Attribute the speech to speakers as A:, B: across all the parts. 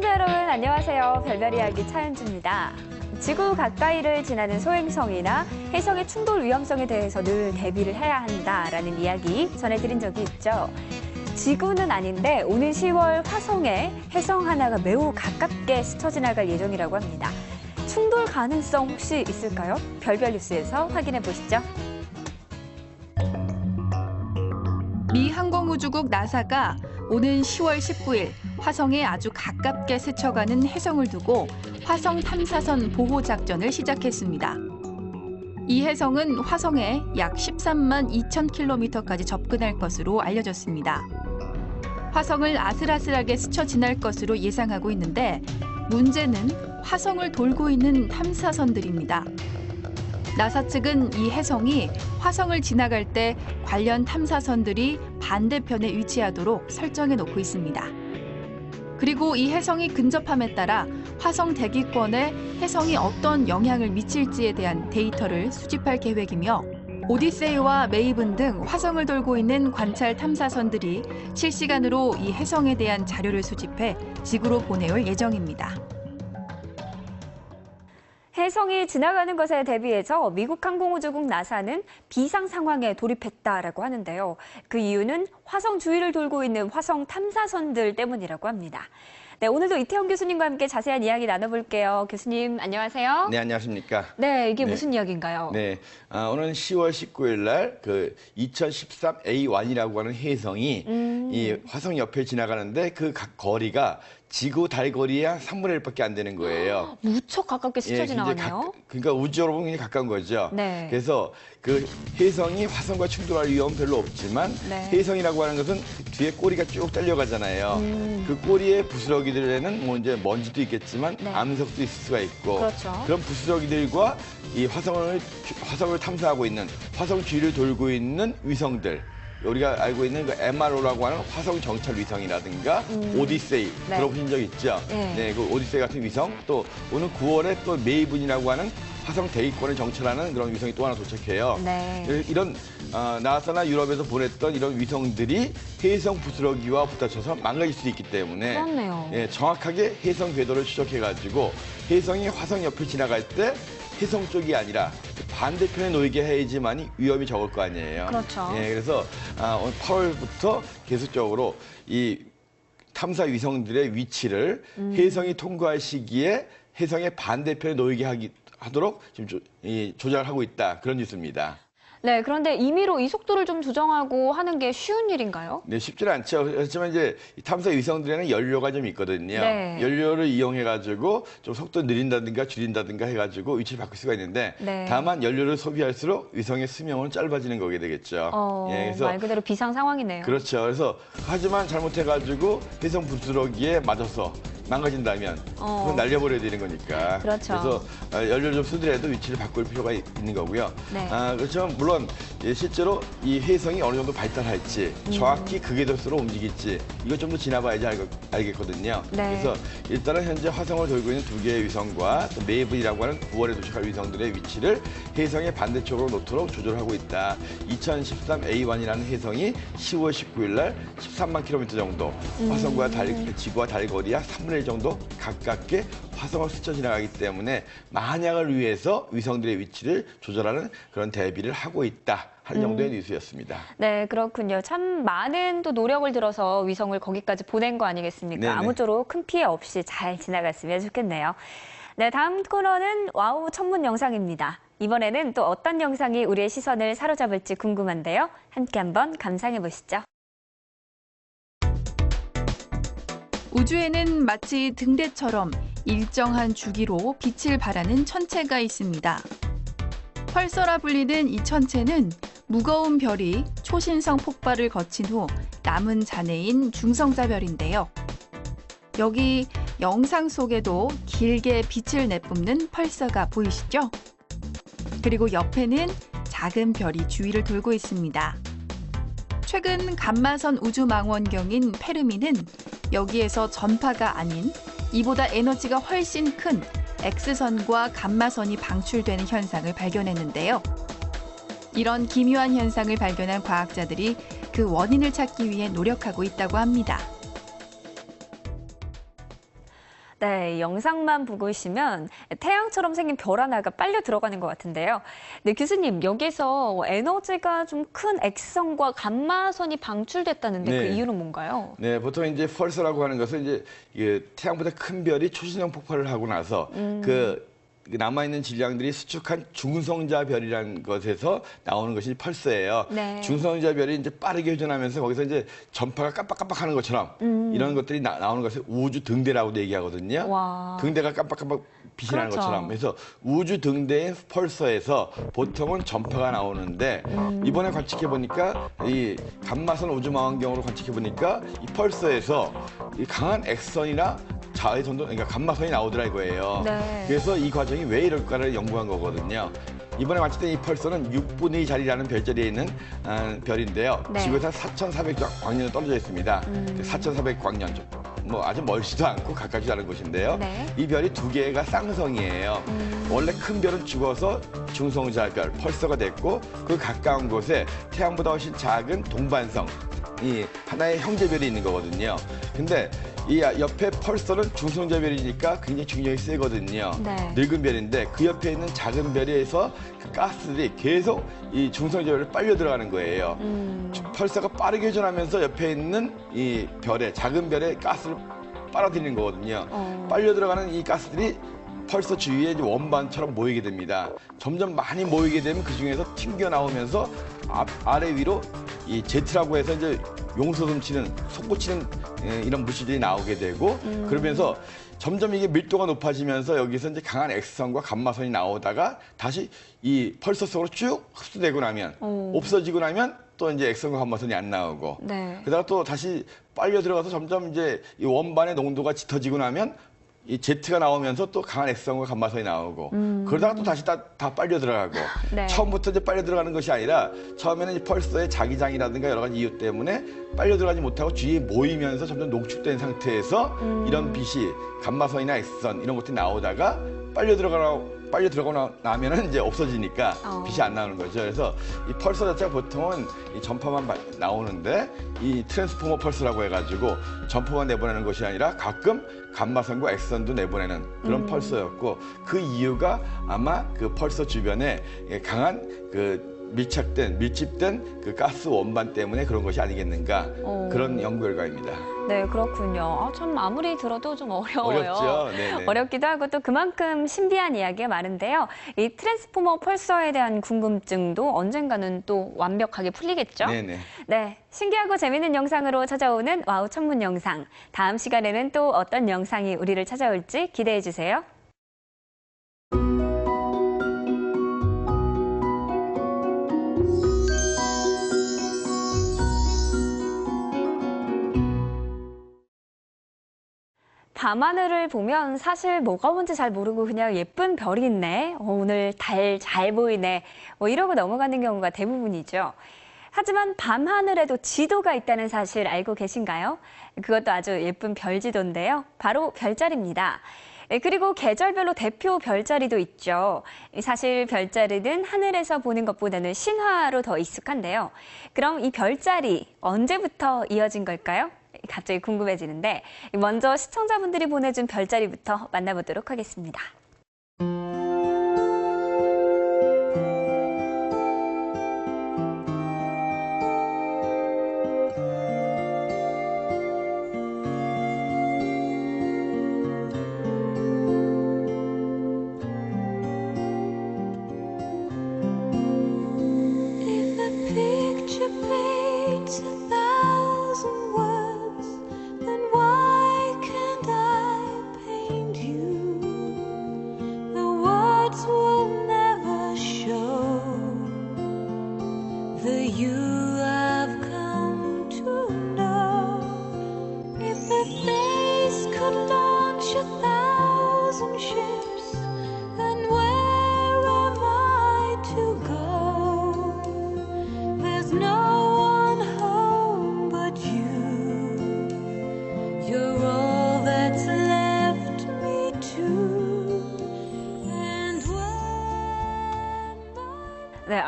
A: 시청자 여러분 안녕하세요. 별별 이야기 차은주입니다. 지구 가까이를 지나는 소행성이나 해성의 충돌 위험성에 대해서 늘 대비를 해야 한다라는 이야기 전해드린 적이 있죠. 지구는 아닌데 오는 10월 화성에 해성 하나가 매우 가깝게 스쳐 지나갈 예정이라고 합니다. 충돌 가능성 혹시 있을까요? 별별 뉴스에서 확인해 보시죠.
B: 미 항공우주국 나사가 오는 10월 19일 화성에 아주 가깝게 스쳐가는 해성을 두고 화성 탐사선 보호 작전을 시작했습니다. 이 해성은 화성에 약 13만 2천 킬로미터까지 접근할 것으로 알려졌습니다. 화성을 아슬아슬하게 스쳐 지날 것으로 예상하고 있는데 문제는 화성을 돌고 있는 탐사선들입니다. 나사 측은 이 해성이 화성을 지나갈 때 관련 탐사선들이 반대편에 위치하도록 설정해 놓고 있습니다. 그리고 이 해성이 근접함에 따라 화성 대기권에 해성이 어떤 영향을 미칠지에 대한 데이터를 수집할 계획이며 오디세이와 메이븐 등 화성을 돌고 있는 관찰 탐사선들이 실시간으로 이 해성에 대한 자료를 수집해 지구로 보내올 예정입니다.
A: 해성이 지나가는 것에 대비해서 미국 항공우주국 나사는 비상 상황에 돌입했다라고 하는데요. 그 이유는 화성 주위를 돌고 있는 화성 탐사선들 때문이라고 합니다. 네, 오늘도 이태원 교수님과 함께 자세한 이야기 나눠볼게요. 교수님, 안녕하세요.
C: 네, 안녕하십니까.
A: 네, 이게 무슨 이야기인가요?
C: 네, 오늘 10월 19일 날 그 2013 A1이라고 하는 해성이 이 화성 옆에 지나가는데 그 각 거리가 지구 달 거리의 한 3분의 1밖에 안 되는 거예요.
A: 무척 가깝게 스쳐 지나가네요.
C: 그러니까 우주로 보면 굉장히 가까운 거죠.
A: 네.
C: 그래서 그 해성이 화성과 충돌할 위험은 별로 없지만
A: 네.
C: 해성이라고 하는 것은 뒤에 꼬리가 쭉 딸려가잖아요. 그 꼬리의 부스러기들에는 뭐 이제 먼지도 있겠지만
A: 네.
C: 암석도 있을 수가 있고
A: 그렇죠.
C: 그런 부스러기들과 이 화성을 탐사하고 있는 화성 주위를 돌고 있는 위성들. 우리가 알고 있는 그 MRO라고 하는 화성 정찰 위성이라든가 오디세이
A: 네.
C: 들어보신 적 있죠?
A: 네.
C: 네, 그 오디세이 같은 위성 또 오늘 9월에 또 메이븐이라고 하는 화성 대기권을 정찰하는 그런 위성이 또 하나 도착해요.
A: 네.
C: 이런 나사나 유럽에서 보냈던 이런 위성들이 해성 부스러기와 부딪혀서 망가질 수 있기 때문에
A: 그렇네요.
C: 예, 정확하게 해성 궤도를 추적해가지고 해성이 화성 옆을 지나갈 때 해성 쪽이 아니라 반대편에 놓이게 해야지만이 위험이 적을 거 아니에요.
A: 그렇죠.
C: 예, 그래서 오늘 8월부터 계속적으로 이 탐사 위성들의 위치를 해성이 통과할 시기에 해성의 반대편에 놓이게 하도록 지금 조절하고 있다. 그런 뉴스입니다.
A: 네, 그런데 임의로 이 속도를 좀 조정하고 하는 게 쉬운 일인가요?
C: 네, 쉽지는 않죠. 그렇지만 이제 이 탐사 위성들에는 연료가 좀 있거든요.
A: 네.
C: 연료를 이용해가지고 좀 속도 느린다든가 줄인다든가 해가지고 위치를 바꿀 수가 있는데
A: 네.
C: 다만 연료를 소비할수록 위성의 수명은 짧아지는 거게 되겠죠. 예, 그래서
A: 말 그대로 비상 상황이네요.
C: 그렇죠. 그래서 하지만 잘못해가지고 해성 부스러기에 맞아서 망가진다면 그건 날려버려야 되는 거니까.
A: 그렇죠.
C: 그래서 연료를 좀 쓰더라도 위치를 바꿀 필요가 있는 거고요.
A: 네.
C: 그렇지만 물론 실제로 이 해성이 어느 정도 발달할지 정확히 그 궤도수로 움직일지 이거 좀 더 지나봐야지 알겠거든요.
A: 네.
C: 그래서 일단은 현재 화성을 돌고 있는 2개의 위성과 또 메이븐이라고 하는 9월에 도착할 위성들의 위치를 해성의 반대쪽으로 놓도록 조절하고 있다. 2013 A1이라는 해성이 10월 19일 날 13만 킬로미터 정도 화성과 지구와 달 거리야 3분의 1 정도 가깝게 화성을 스쳐 지나가기 때문에 만약을 위해서 위성들의 위치를 조절하는 그런 대비를 하고 있다. 할 정도의 뉴스였습니다.
A: 네, 그렇군요. 참 많은 또 노력을 들어서 위성을 거기까지 보낸 거 아니겠습니까?
C: 네네.
A: 아무쪼록 큰 피해 없이 잘 지나갔으면 좋겠네요. 네, 다음 코너는 와우 천문 영상입니다. 이번에는 또 어떤 영상이 우리의 시선을 사로잡을지 궁금한데요. 함께 한번 감상해 보시죠.
B: 우주에는 마치 등대처럼 일정한 주기로 빛을 발하는 천체가 있습니다. 펄서라 불리는 이 천체는 무거운 별이 초신성 폭발을 거친 후 남은 잔해인 중성자별인데요. 여기 영상 속에도 길게 빛을 내뿜는 펄서가 보이시죠? 그리고 옆에는 작은 별이 주위를 돌고 있습니다. 최근 감마선 우주망원경인 페르미는 여기에서 전파가 아닌 이보다 에너지가 훨씬 큰 X선과 감마선이 방출되는 현상을 발견했는데요. 이런 기묘한 현상을 발견한 과학자들이 그 원인을 찾기 위해 노력하고 있다고 합니다.
A: 네, 영상만 보고 있으면 태양처럼 생긴 별 하나가 빨려 들어가는 것 같은데요. 네, 교수님, 여기서 에너지가 좀 큰 X선과 감마선이 방출됐다는데 그
C: 네.
A: 이유는 뭔가요?
C: 네, 보통 이제 펄서라고 하는 것은 이제 이게 태양보다 큰 별이 초신성 폭발을 하고 나서 그 남아있는 질량들이 수축한 중성자 별이라는 것에서 나오는 것이 펄서예요.
A: 네.
C: 중성자 별이 이제 빠르게 회전하면서 거기서 이제 전파가 깜빡깜빡하는 것처럼 이런 것들이 나오는 것을 우주 등대라고도 얘기하거든요.
A: 와.
C: 등대가 깜빡깜빡 빛이 나는
A: 그렇죠.
C: 것처럼. 그래서 우주 등대의 펄서에서 보통은 전파가 나오는데 이번에 관측해 보니까 이 감마선 우주망원경으로 관측해 보니까 이 펄서에서 이 강한 X선이나 자외선도, 그러니까 감마선이 나오더라 이거예요.
A: 네.
C: 그래서 이 과정이 왜 이럴까를 연구한 거거든요. 이번에 관측된 이 펄서는 6분의 2 자리라는 별자리에 있는 별인데요.
A: 네.
C: 지구에서 4,400광년을 떨어져 있습니다. 4,400광년 뭐 아주 멀지도 않고 가깝지도 않은 곳인데요.
A: 네.
C: 이 별이 두 개가 쌍성이에요. 원래 큰 별은 죽어서 중성자별, 펄서가 됐고 그 가까운 곳에 태양보다 훨씬 작은 동반성, 이 하나의 형제별이 있는 거거든요. 근데 이 옆에 펄서는 중성자별이니까 굉장히 중력이 세거든요.
A: 네.
C: 늙은 별인데 그 옆에 있는 작은 별에서 그 가스들이 계속 이 중성자별을 빨려 들어가는 거예요. 펄서가 빠르게 회전하면서 옆에 있는 이 별에, 작은 별에 가스를 빨아들이는 거거든요. 빨려 들어가는 이 가스들이 펄서 주위에 이제 원반처럼 모이게 됩니다. 점점 많이 모이게 되면 그 중에서 튕겨 나오면서 아래 위로 이 제트라고 해서 이제 용솟음치는, 솟구치는 이런 물질들이 나오게 되고 그러면서 점점 이게 밀도가 높아지면서 여기서 이제 강한 X선과 감마선이 나오다가 다시 이 펄서 속으로 쭉 흡수되고 나면 없어지고 나면 또 이제 X선과 감마선이 안 나오고
A: 네.
C: 그러다가 또 다시 빨려 들어가서 점점 이제 이 원반의 농도가 짙어지고 나면 이 제트가 나오면서 또 강한 X선과 감마선이 나오고 그러다가 또 다시 다 빨려 들어가고
A: 네.
C: 처음부터 이제 빨려 들어가는 것이 아니라 처음에는 이 펄서의 자기장이라든가 여러 가지 이유 때문에 빨려 들어가지 못하고 주위에 모이면서 점점 농축된 상태에서 이런 빛이 감마선이나 X선 이런 것들이 나오다가 빨려 들어가고 나면은 이제 없어지니까 빛이 안 나오는 거죠. 그래서 이 펄서 자체가 보통은 이 전파만 나오는데 이 트랜스포머 펄서라고 해가지고 전파만 내보내는 것이 아니라 가끔 감마선과 X선도 내보내는 그런 펄서였고 그 이유가 아마 그 펄서 주변에 강한 그 밀집된 그 가스 원반 때문에 그런 것이 아니겠는가 그런 연구 결과입니다.
A: 네, 그렇군요. 참 아무리 들어도 좀 어려워요.
C: 어렵죠. 네네.
A: 어렵기도 하고 또 그만큼 신비한 이야기가 많은데요. 이 트랜스포머 펄서에 대한 궁금증도 언젠가는 또 완벽하게 풀리겠죠?
C: 네네.
A: 네, 신기하고 재미있는 영상으로 찾아오는 와우 천문 영상. 다음 시간에는 또 어떤 영상이 우리를 찾아올지 기대해 주세요. 밤하늘을 보면 사실 뭐가 뭔지 잘 모르고 그냥 예쁜 별이 있네, 오늘 달 잘 보이네, 이러고 넘어가는 경우가 대부분이죠. 하지만 밤하늘에도 지도가 있다는 사실 알고 계신가요? 그것도 아주 예쁜 별지도인데요. 바로 별자리입니다. 그리고 계절별로 대표 별자리도 있죠. 사실 별자리는 하늘에서 보는 것보다는 신화로 더 익숙한데요. 그럼 이 별자리 언제부터 이어진 걸까요? 갑자기 궁금해지는데 먼저 시청자분들이 보내준 별자리부터 만나보도록 하겠습니다.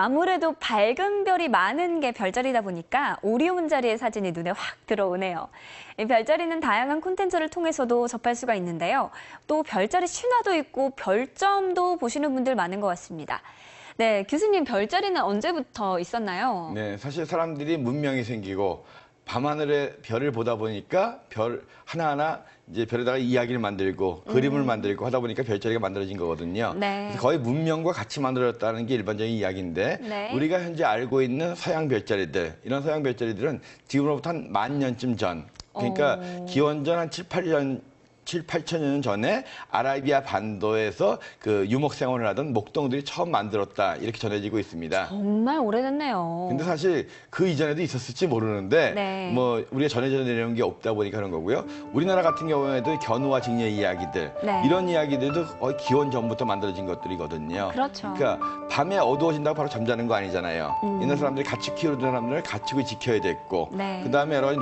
A: 아무래도 밝은 별이 많은 게 별자리다 보니까 오리온 자리의 사진이 눈에 확 들어오네요. 이 별자리는 다양한 콘텐츠를 통해서도 접할 수가 있는데요. 또 별자리 신화도 있고 별점도 보시는 분들 많은 것 같습니다. 네, 교수님, 별자리는 언제부터 있었나요?
C: 네, 사실 사람들이 문명이 생기고 밤하늘에 별을 보다 보니까 별 하나하나 이제 별에다가 이야기를 만들고 그림을 만들고 하다 보니까 별자리가 만들어진 거거든요.
A: 네.
C: 그래서 거의 문명과 같이 만들어졌다는 게 일반적인 이야기인데
A: 네.
C: 우리가 현재 알고 있는 서양 별자리들, 이런 서양 별자리들은 지금으로부터 한 10,000년쯤 전, 그러니까 기원전 한 7, 8천 년 전에 아라비아 반도에서 그 유목 생활을 하던 목동들이 처음 만들었다, 이렇게 전해지고 있습니다.
A: 정말 오래됐네요.
C: 근데 사실 그 이전에도 있었을지 모르는데
A: 네.
C: 뭐 우리가 전해져 내려온 게 없다 보니까 그런 거고요. 우리나라 같은 경우에도 견우와 직녀 이야기들,
A: 네.
C: 이런 이야기들도 거의 기원 전부터 만들어진 것들이거든요.
A: 그렇죠.
C: 그러니까 밤에 어두워진다고 바로 잠자는 거 아니잖아요. 옛날 사람들이 같이 키우던 사람들은 가축을 지켜야 됐고,
A: 네.
C: 그다음에 여러 가지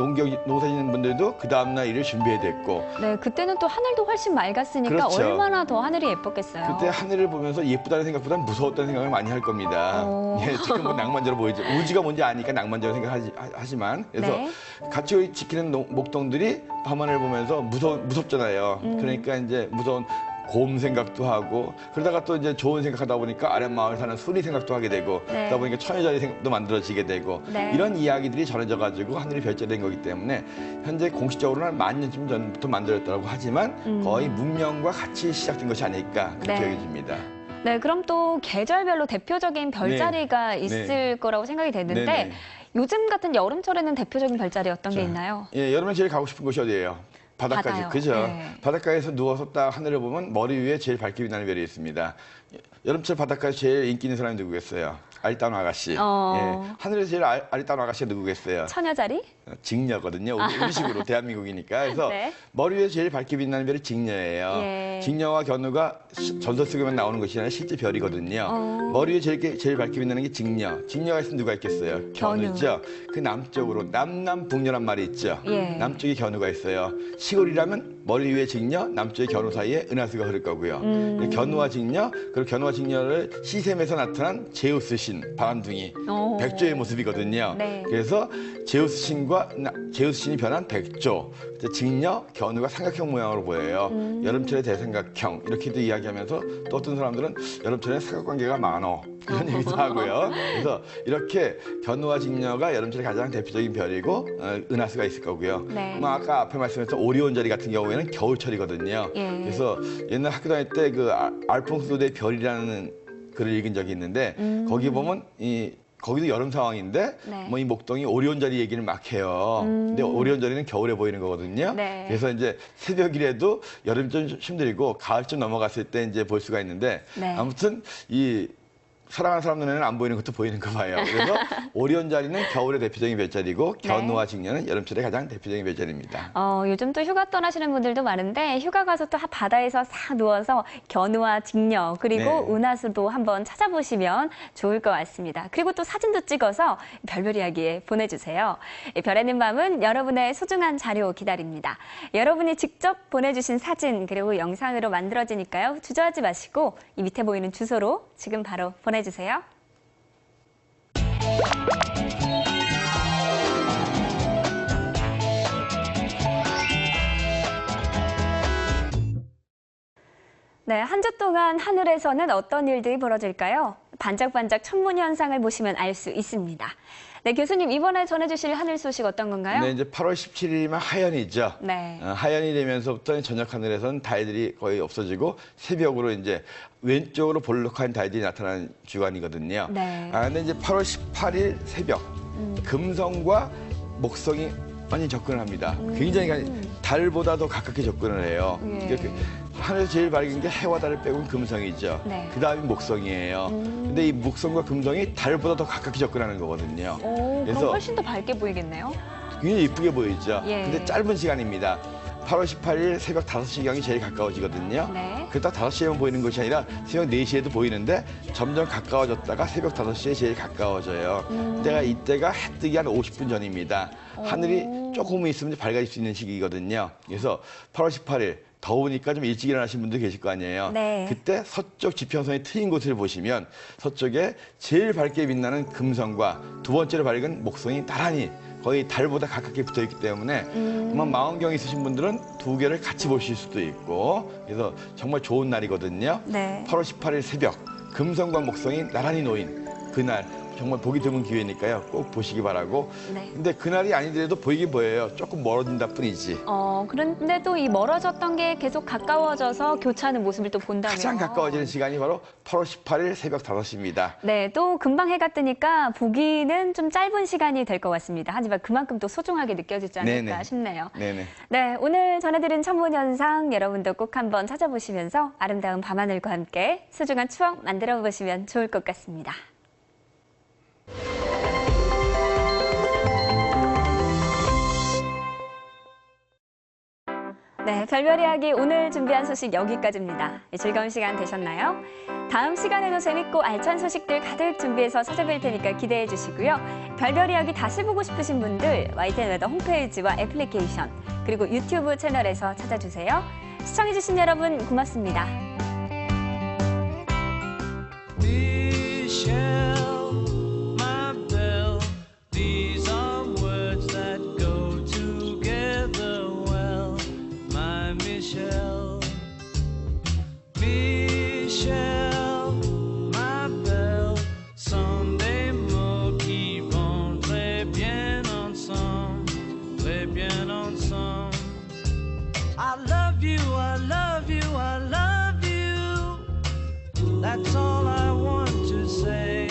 C: 농사 짓는 분들도 그 다음날 일을 준비해야 됐고,
A: 네, 그때는 또 하늘도 훨씬 맑았으니까
C: 그렇죠.
A: 얼마나 더 하늘이 예뻤겠어요.
C: 그때 하늘을 보면서 예쁘다는 생각보다는 무서웠다는 생각을 많이 할 겁니다. 예, 지금 뭐 낭만적으로 보이죠. 우주가 뭔지 아니까 낭만적으로 생각하지만, 그래서
A: 네.
C: 가축을 지키는 목동들이 밤하늘을 보면서 무섭잖아요. 그러니까 이제 무서운 곰 생각도 하고, 그러다가 또 이제 좋은 생각하다 보니까 아랫마을 사는 수리 생각도 하게 되고,
A: 네.
C: 그러다 보니까 처녀자리 생각도 만들어지게 되고,
A: 네.
C: 이런 이야기들이 전해져가지고 하늘이 별자리된 거기 때문에 현재 공식적으로는 10,000년쯤 전부터 만들었다고 하지만 거의 문명과 같이 시작된 것이 아닐까, 그렇게
A: 네.
C: 여겨집니다.
A: 네, 그럼 또 계절별로 대표적인 별자리가 있을 거라고 생각이 되는데
C: 네.
A: 요즘 같은 여름철에는 대표적인 별자리 어떤 게 있나요?
C: 예, 여름에 제일 가고 싶은 곳이 어디예요? 바닷가죠.
A: 바다요.
C: 그죠?
A: 네.
C: 바닷가에서 누워서 딱 하늘을 보면 머리 위에 제일 밝게 빛나는 별이 있습니다. 여름철 바닷가에서 제일 인기 있는 사람이 누구겠어요? 아리따운 아가씨. 예, 하늘에서 제일 아리따운 아가씨가 누구겠어요?
A: 처녀자리?
C: 직녀거든요. 우리식으로 대한민국이니까. 그래서
A: 네.
C: 머리 위에 제일 밝게 빛나는 별이 직녀예요.
A: 예.
C: 직녀와 견우가 전설 속에만 나오는 것이 아니라 실제 별이거든요. 머리 위에 제일 밝게 빛나는 게 직녀. 직녀가 있으면 누가 있겠어요?
A: 견우.
C: 견우죠. 그 남쪽으로 남남북녀란 말이 있죠.
A: 예.
C: 남쪽에 견우가 있어요. 시골이라면 머리 위에 직녀, 남쪽에 견우 사이에 은하수가 흐를 거고요. 견우와 직녀, 그리고 견우와 직녀를 시샘에서 나타난 제우스 신, 바람둥이, 백조의 모습이거든요.
A: 네.
C: 그래서 제우스 신이 변한 백조, 직녀, 견우가 삼각형 모양으로 보여요. 여름철의 대삼각형, 이렇게도 이야기하면서 또 어떤 사람들은 여름철에 사각관계가 많어, 이런 얘기도 하고요. 그래서 이렇게 견우와 직녀가 여름철에 가장 대표적인 별이고 은하수가 있을 거고요.
A: 네.
C: 뭐 아까 앞에 말씀했던 오리온 자리 같은 경우에는 겨울철이거든요.
A: 예.
C: 그래서 옛날 학교 다닐 때 그 알퐁스 대 별이라는 글을 읽은 적이 있는데 거기 보면 거기도 여름 상황인데
A: 네.
C: 뭐 이 목동이 오리온 자리 얘기를 막 해요. 근데 오리온 자리는 겨울에 보이는 거거든요.
A: 네.
C: 그래서 이제 새벽이라도 여름 좀 힘들고 가을쯤 넘어갔을 때 이제 볼 수가 있는데
A: 네.
C: 아무튼 이 사랑하는 사람 눈에는 안 보이는 것도 보이는 거 봐요. 그래서 오리온 자리는 겨울의 대표적인 별자리고 견우와 직녀는 여름철의 가장 대표적인 별자리입니다.
A: 요즘 또 휴가 떠나시는 분들도 많은데 휴가 가서 또 바다에서 싹 누워서 견우와 직녀 그리고
C: 네.
A: 은하수도 한번 찾아보시면 좋을 것 같습니다. 그리고 또 사진도 찍어서 별별 이야기에 보내주세요. 별의 있는 밤은 여러분의 소중한 자료 기다립니다. 여러분이 직접 보내주신 사진 그리고 영상으로 만들어지니까요. 주저하지 마시고 이 밑에 보이는 주소로 지금 바로 보내주세요. 네, 한 주 동안 하늘에서는 어떤 일들이 벌어질까요? 반짝반짝 천문 현상을 보시면 알 수 있습니다. 네, 교수님 이번에 전해주실 하늘 소식 어떤 건가요?
C: 네, 이제 8월 17일이면 하연이죠.
A: 네.
C: 하연이 되면서부터 저녁 하늘에서는 달들이 거의 없어지고 새벽으로 이제 왼쪽으로 볼록한 달들이 나타나는 주간이거든요.
A: 네.
C: 근데 이제 8월 18일 새벽 금성과 목성이 많이 접근을 합니다. 굉장히 달보다 더 가깝게 접근을 해요.
A: 예.
C: 하늘에서 제일 밝은 게 해와 달을 빼고는 금성이죠.
A: 네.
C: 그 다음이 목성이에요. 근데 이 목성과 금성이 달보다 더 가깝게 접근하는 거거든요.
A: 그럼
C: 그래서
A: 훨씬 더 밝게 보이겠네요.
C: 굉장히 이쁘게 보이죠.
A: 예.
C: 근데 짧은 시간입니다. 8월 18일 새벽 5시경이 제일 가까워지거든요.
A: 네.
C: 그 딱 5시에만 보이는 것이 아니라 새벽 4시에도 보이는데 점점 가까워졌다가 새벽 5시에 제일 가까워져요. 이때가 해 뜨기 한 50분 전입니다. 하늘이 조금 있으면 밝아질 수 있는 시기거든요. 그래서 8월 18일 더우니까 좀 일찍 일어나신 분들 계실 거 아니에요.
A: 네.
C: 그때 서쪽 지평선이 트인 곳을 보시면 서쪽에 제일 밝게 빛나는 금성과 두 번째로 밝은 목성이 나란히 거의 달보다 가깝게 붙어 있기 때문에 아마 망원경 있으신 분들은 두 개를 같이 보실 수도 있고 그래서 정말 좋은 날이거든요.
A: 네.
C: 8월 18일 새벽 금성과 목성이 나란히 놓인 그날 정말 보기 드문 기회니까요. 꼭 보시기 바라고.
A: 네.
C: 근데 그날이 아니더라도 보이긴 보여요. 조금 멀어진다 뿐이지.
A: 그런데 또 이 멀어졌던 게 계속 가까워져서 교차하는 모습을 또 본다면.
C: 가장 가까워지는 시간이 바로 8월 18일 새벽 5시입니다.
A: 네, 또 금방 해가 뜨니까 보기는 좀 짧은 시간이 될 것 같습니다. 하지만 그만큼 또 소중하게 느껴지지 않을까
C: 네네.
A: 싶네요.
C: 네네.
A: 네, 오늘 전해드린 천문현상 여러분도 꼭 한번 찾아보시면서 아름다운 밤하늘과 함께 소중한 추억 만들어 보시면 좋을 것 같습니다. 네, 별별 이야기 오늘 준비한 소식 여기까지입니다. 즐거운 시간 되셨나요? 다음 시간에도 재밌고 알찬 소식들 가득 준비해서 찾아뵐 테니까 기대해 주시고요. 별별 이야기 다시 보고 싶으신 분들 YTN 웨더 홈페이지와 애플리케이션 그리고 유튜브 채널에서 찾아주세요. 시청해주신 여러분 고맙습니다.
D: I love you, I love you, I love you. That's all I want to say.